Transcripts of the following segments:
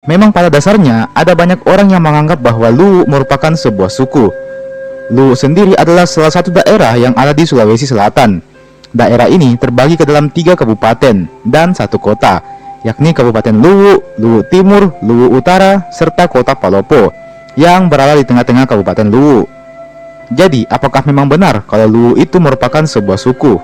Memang pada dasarnya ada banyak orang yang menganggap bahwa Luwu merupakan sebuah suku. Luwu sendiri adalah salah satu daerah yang ada di Sulawesi Selatan. Daerah ini terbagi ke dalam 3 kabupaten dan 1 kota, yakni Kabupaten Luwu, Luwu Timur, Luwu Utara, serta Kota Palopo yang berada di tengah-tengah Kabupaten Luwu. Jadi, apakah memang benar kalau Luwu itu merupakan sebuah suku?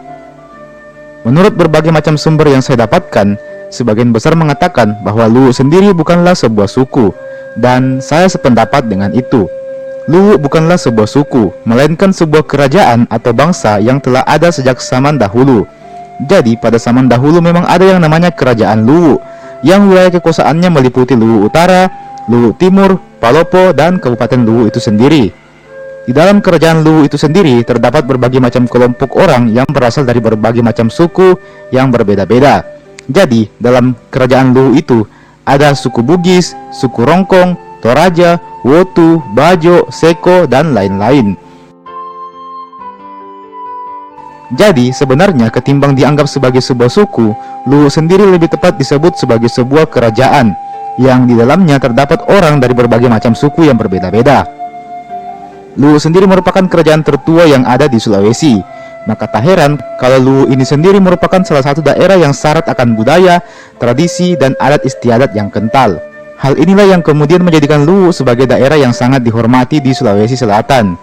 Menurut berbagai macam sumber yang saya dapatkan, sebagian besar mengatakan bahwa Luwu sendiri bukanlah sebuah suku, dan saya sependapat dengan itu. Luwu bukanlah sebuah suku, melainkan sebuah kerajaan atau bangsa yang telah ada sejak zaman dahulu. Jadi, pada zaman dahulu memang ada yang namanya Kerajaan Luwu, yang wilayah kekuasaannya meliputi Luwu Utara, Luwu Timur, Palopo, dan Kabupaten Luwu itu sendiri. Di dalam Kerajaan Luwu itu sendiri terdapat berbagai macam kelompok orang yang berasal dari berbagai macam suku yang berbeda-beda. Jadi, dalam Kerajaan Luwu itu ada suku Bugis, suku Rongkong, Toraja, Wotu, Bajo, Seko, dan lain-lain. Jadi, sebenarnya ketimbang dianggap sebagai sebuah suku, Luwu sendiri lebih tepat disebut sebagai sebuah kerajaan yang di dalamnya terdapat orang dari berbagai macam suku yang berbeda-beda. Luwu sendiri merupakan kerajaan tertua yang ada di Sulawesi. Maka tak heran kalau Luwu ini sendiri merupakan salah satu daerah yang syarat akan budaya, tradisi, dan adat istiadat yang kental. Hal inilah yang kemudian menjadikan Luwu sebagai daerah yang sangat dihormati di Sulawesi Selatan.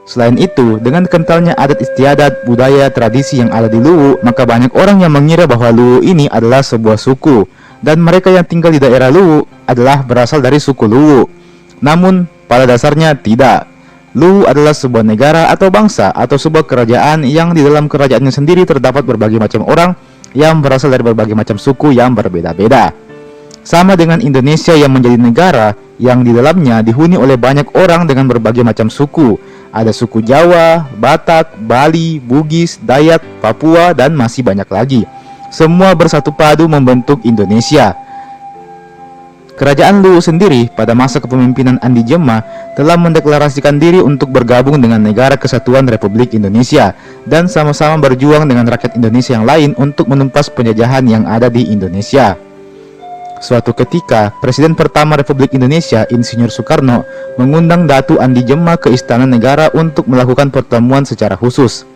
Selain itu, dengan kentalnya adat istiadat, budaya, tradisi yang ada di Luwu, maka banyak orang yang mengira bahwa Luwu ini adalah sebuah suku, dan mereka yang tinggal di daerah Luwu adalah berasal dari suku Luwu. Namun, pada dasarnya tidak. Luwu adalah sebuah negara atau bangsa atau sebuah kerajaan yang di dalam kerajaannya sendiri terdapat berbagai macam orang yang berasal dari berbagai macam suku yang berbeda-beda. Sama dengan Indonesia yang menjadi negara yang di dalamnya dihuni oleh banyak orang dengan berbagai macam suku. Ada suku Jawa, Batak, Bali, Bugis, Dayak, Papua, dan masih banyak lagi. Semua bersatu padu membentuk Indonesia. Kerajaan Luwu sendiri pada masa kepemimpinan Andi Jema telah mendeklarasikan diri untuk bergabung dengan Negara Kesatuan Republik Indonesia dan sama-sama berjuang dengan rakyat Indonesia yang lain untuk menumpas penjajahan yang ada di Indonesia. Suatu ketika, Presiden pertama Republik Indonesia, Insinyur Soekarno, mengundang Datu Andi Jema ke Istana Negara untuk melakukan pertemuan secara khusus.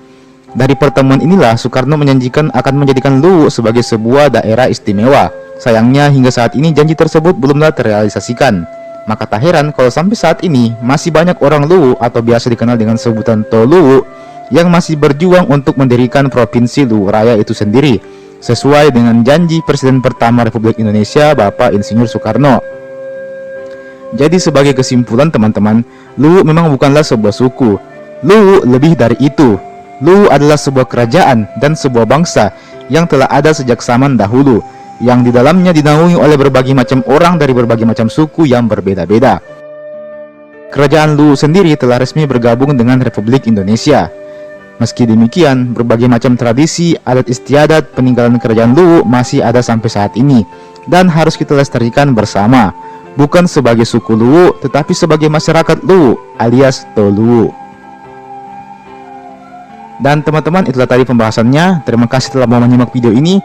Dari pertemuan inilah, Soekarno menjanjikan akan menjadikan Luwu sebagai sebuah daerah istimewa. Sayangnya, hingga saat ini janji tersebut belumlah terrealisasikan. Maka tak heran kalau sampai saat ini, masih banyak orang Luwu atau biasa dikenal dengan sebutan Toluwu yang masih berjuang untuk mendirikan Provinsi Luwu Raya itu sendiri, sesuai dengan janji Presiden pertama Republik Indonesia, Bapak Insinyur Soekarno. Jadi sebagai kesimpulan teman-teman, Luwu memang bukanlah sebuah suku. Luwu lebih dari itu. Luwu adalah sebuah kerajaan dan sebuah bangsa yang telah ada sejak zaman dahulu, yang di dalamnya dinaungi oleh berbagai macam orang dari berbagai macam suku yang berbeda-beda. Kerajaan Luwu sendiri telah resmi bergabung dengan Republik Indonesia. Meski demikian, berbagai macam tradisi, adat istiadat peninggalan kerajaan Luwu masih ada sampai saat ini dan harus kita lestarikan bersama, bukan sebagai suku Luwu, tetapi sebagai masyarakat Luwu alias Toluwu. Dan teman-teman, itulah tadi pembahasannya. Terima kasih telah mau menyimak video ini.